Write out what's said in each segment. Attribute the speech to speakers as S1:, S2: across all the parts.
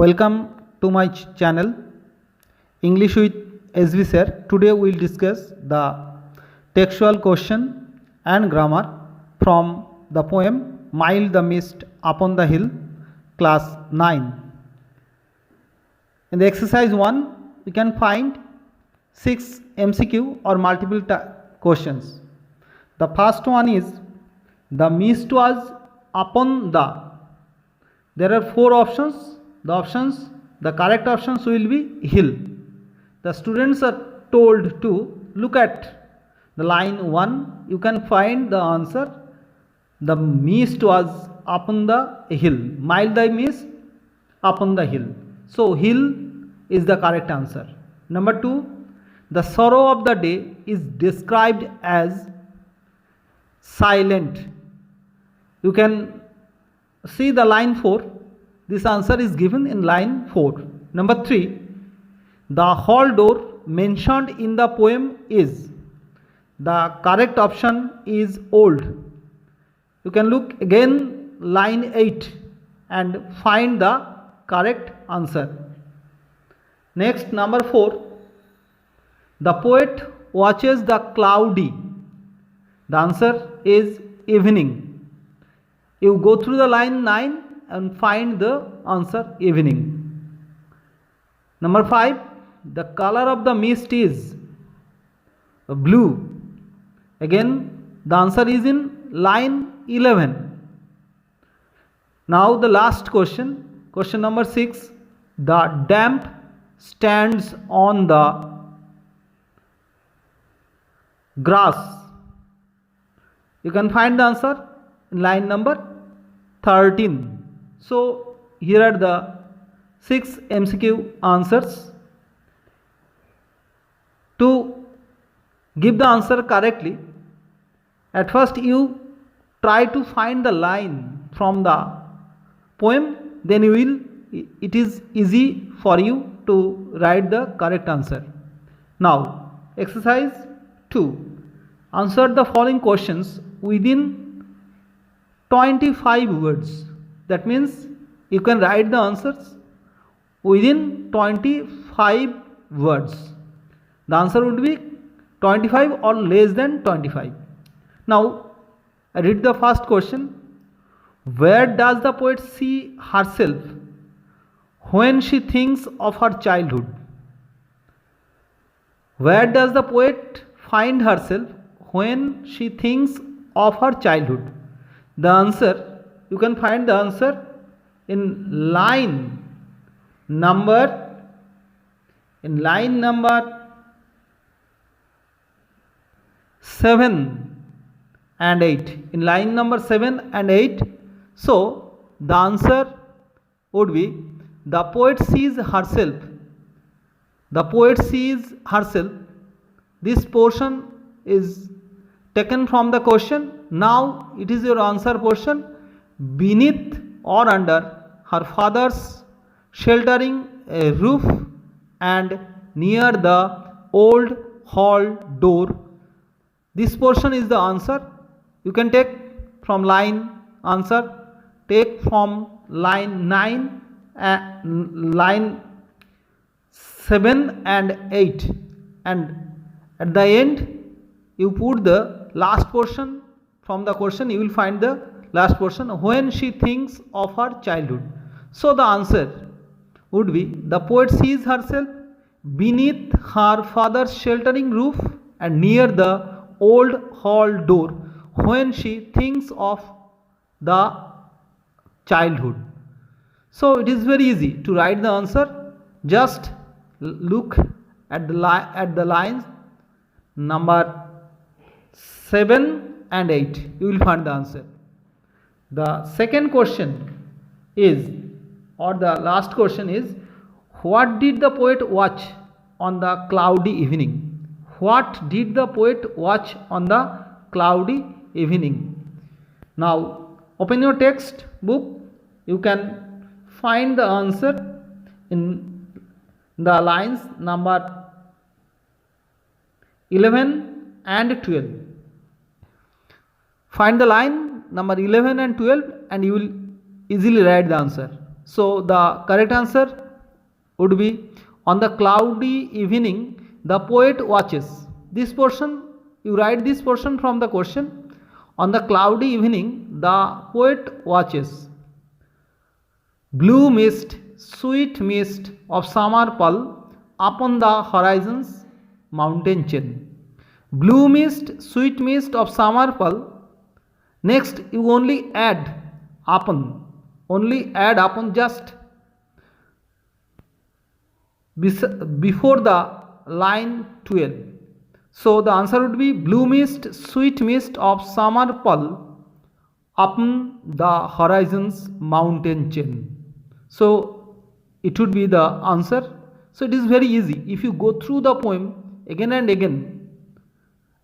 S1: Welcome to my channel English with SV Sir. Today we will discuss the textual question and grammar from the poem Mild the Mist Upon the Hill, class 9. In the exercise 1 we can find 6 MCQ or multiple questions. The first one is the mist was upon the. There are 4 options. The correct options will be hill. The students are told to look at the line 1. You can find the answer. The mist was upon the hill. Mild the mist upon the hill. So hill is the correct answer. Number 2, the sorrow of the day is described as silent. You can see the line 4. This answer is given in line 4. Number 3, the hall door mentioned in the poem is. The correct option is old. You can look again line 8 and find the correct answer. Next, number 4, the poet watches the cloudy. The answer is evening. You go through the line 9 and find the answer evening. Number 5, the color of the mist is blue. Again, the answer is in line 11. Now the last question, question number 6, the damp stands on the grass. You can find the answer in line number 13. So here are the 6 MCQ answers. To give the answer correctly, at first you try to find the line from the poem, then it is easy for you to write the correct answer. Now exercise 2. Answer the following questions within 25 words. That means you can write the answers within 25 words. The answer would be 25 or less than 25. Now I read the first question. Where does the poet see herself when she thinks of her childhood? Where does the poet find herself when she thinks of her childhood? The answer, you can find the answer in line number 7 and 8. In line number 7 and 8. So the answer would be the poet sees herself. The poet sees herself. This portion is taken from the question. Now it is your answer portion. Beneath or under her father's sheltering roof and near the old hall door. This portion is the answer. You can take from line answer. Take from line 9, line 7 and 8, and at the end you put the last portion from the question. You will find the last portion, when she thinks of her childhood. So the answer would be the poet sees herself beneath her father's sheltering roof and near the old hall door when she thinks of the childhood. So it is very easy to write the answer. Just look at the lines number 7 and 8. You will find the answer. The second question is, or the last question is, what did the poet watch on the cloudy evening? What did the poet watch on the cloudy evening? Now open your text book. You can find the answer in the lines number 11 and 12. Find the line number 11 and 12 and you will easily write the answer. So the correct answer would be, on the cloudy evening the poet watches. This portion, you write this portion from the question. On the cloudy evening the poet watches. Blue mist, sweet mist of summer pearl upon the horizon's mountain chain. Blue mist, sweet mist of summer pearl. Next you only add upon just before the line 12. So the answer would be blue mist, sweet mist of summer pearl upon the horizon's mountain chain. So it would be the answer. So it is very easy. If you go through the poem again and again,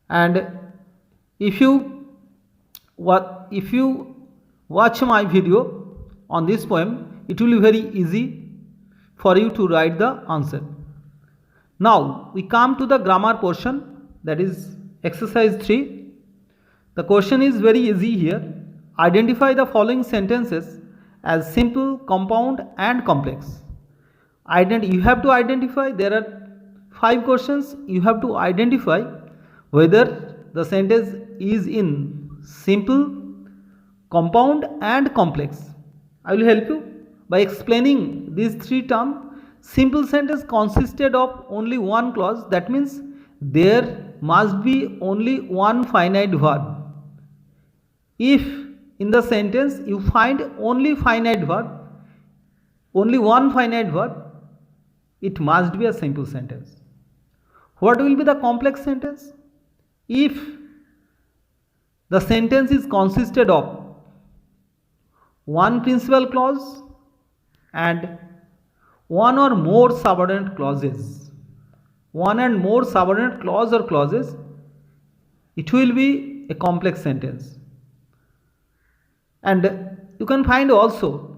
S1: and if you watch my video on this poem, it will be very easy for you to write the answer. Now we come to the grammar portion, that is exercise 3. The question is very easy here. Identify the following sentences as simple, compound and complex. You have to identify, there are 5 questions. You have to identify whether the sentence is in simple, compound and complex. I will help you by explaining these 3 terms. Simple sentence consisted of only one clause, that means there must be only one finite verb. If in the sentence you find only finite verb, only one finite verb, it must be a simple sentence. What will be the complex sentence? If the sentence is consisted of one principal clause and one or more subordinate clauses, one and more subordinate clause or clauses, it will be a complex sentence. And you can find also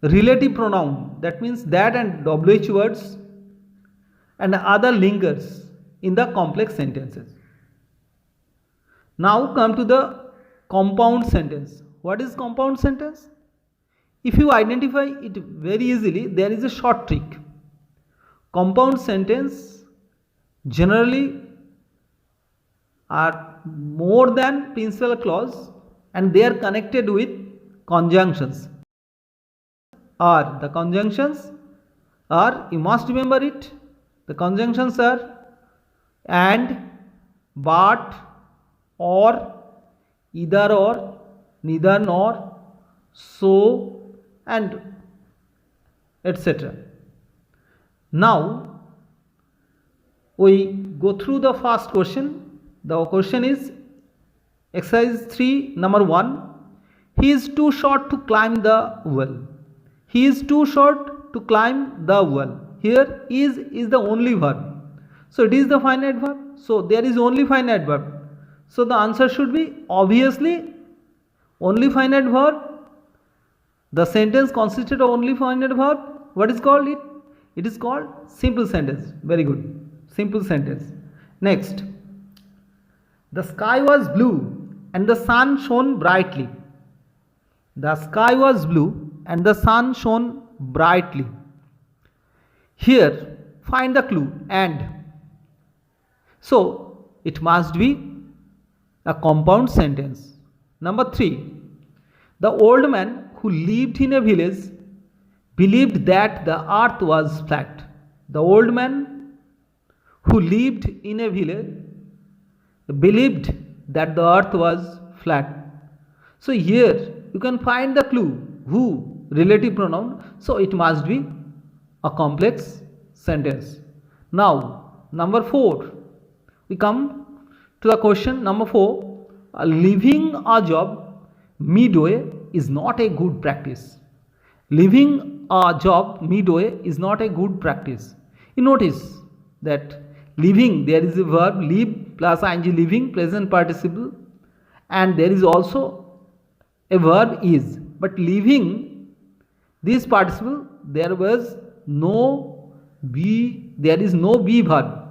S1: relative pronoun, that means that and WH words and other linkers in the complex sentences. Now come to the compound sentence. What is compound sentence? If you identify it very easily, there is a short trick. Compound sentence generally are more than principal clause and they are connected with conjunctions. Or the conjunctions are, you must remember it, the conjunctions are and, but, or, either or, neither nor, so and etc. Now we go through the first question. The question is exercise 3 number 1. He is too short to climb the wall. He is too short to climb the wall. Here is the only verb. So it is the finite verb. So there is only finite verb. So the answer should be obviously only finite verb. The sentence consisted of only finite verb. What is called it? It is called simple sentence. Very good. Simple sentence. Next. The sky was blue and the sun shone brightly. The sky was blue and the sun shone brightly. Here find the clue and. So it must be a compound sentence. Number 3. The old man who lived in a village believed that the earth was flat. The old man who lived in a village believed that the earth was flat. So here you can find the clue, who, relative pronoun, so it must be a complex sentence. Now number 4, we come to the question number 4. Leaving a job midway is not a good practice. Leaving a job midway is not a good practice. You notice that leaving, there is a verb leave plus ing, leaving, present participle, and there is also a verb is. But leaving, this participle, there is no be verb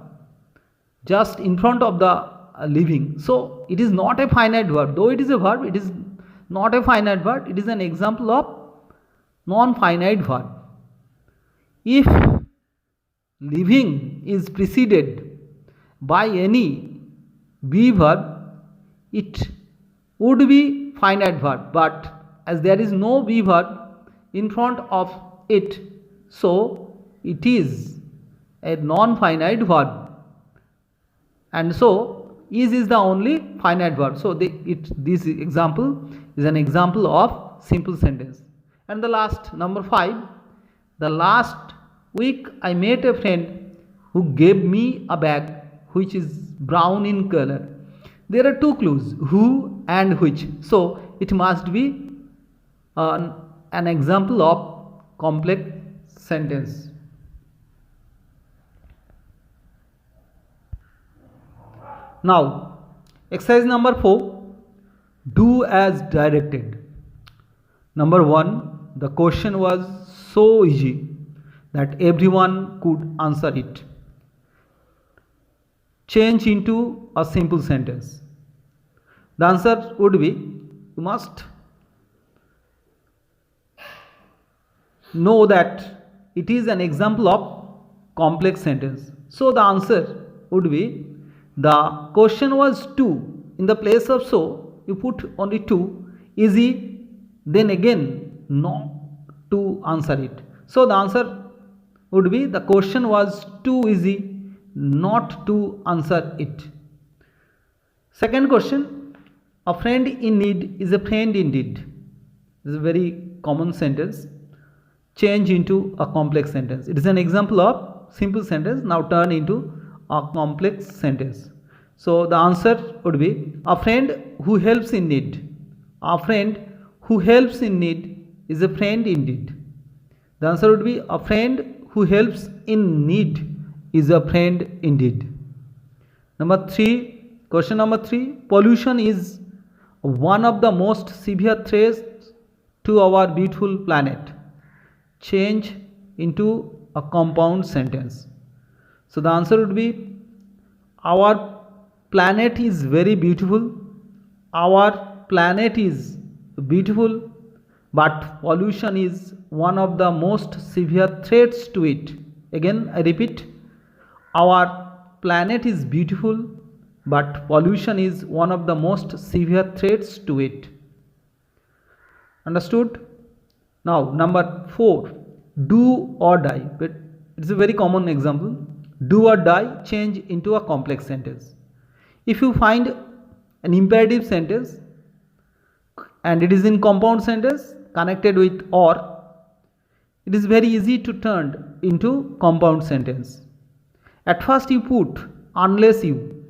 S1: just in front of the leaving. So it is not a finite verb. Though it is a verb, it is not a finite verb. It is an example of non-finite verb. If living is preceded by any be verb, it would be finite verb, but as there is no be verb in front of it, so it is a non-finite verb, and so is the only finite verb. So this example is an example of simple sentence. And the last, number 5, the last week I met a friend who gave me a bag which is brown in color. There are two clues, who and which, so it must be an example of complex sentence. Now, exercise number 4, do as directed. Number 1, the question was so easy that everyone could answer it. Change into a simple sentence. The answer would be, you must know that it is an example of complex sentence. So the answer would be, the question was to, in the place of so you put only to, easy, then again not to answer it. So the answer would be, the question was too easy not to answer it. Second question, a friend in need is a friend indeed. This is a very common sentence. Change into a complex sentence. It is an example of simple sentence, now turn into a complex sentence. So the answer would be, a friend who helps in need. A friend who helps in need is a friend indeed. The answer would be, a friend who helps in need is a friend indeed. Number 3, question number 3, pollution is one of the most severe threats to our beautiful planet. Change into a compound sentence. So the answer would be, our planet is very beautiful. Our planet is beautiful, but pollution is one of the most severe threats to it. Again, I repeat, our planet is beautiful, but pollution is one of the most severe threats to it. Understood? Now, number 4, do or die. But it's a very common example. Do or die, change into a complex sentence. If you find an imperative sentence and it is in compound sentence connected with or, it is very easy to turn into compound sentence. At first you put unless you.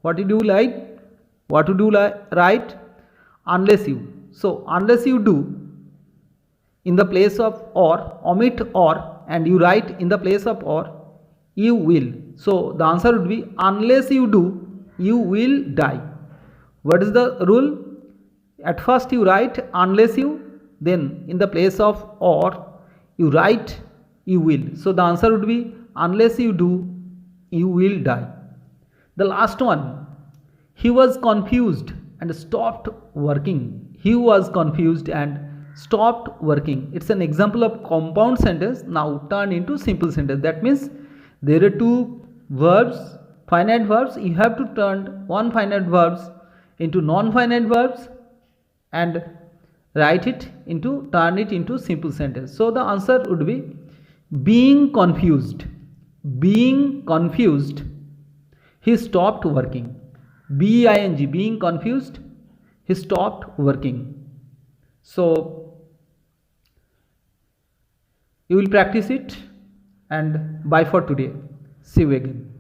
S1: What did you write? What would you write? Unless you. So unless you do, in the place of or, omit or, and you write in the place of or, you will. So the answer would be, unless you do, you will die. What is the rule? At first you write unless you, then in the place of or, you write you will. So the answer would be, unless you do, you will die. The last one, he was confused and stopped working. He was confused and stopped working. It's an example of compound sentence, now turned into simple sentence. That means there are two verbs, finite verbs. You have to turn one finite verbs into non-finite verbs and write it into, turn it into simple sentence. So the answer would be, being confused. Being confused, he stopped working. B-I-N-G, being confused, he stopped working. So you will practice it, and bye for today. See you again.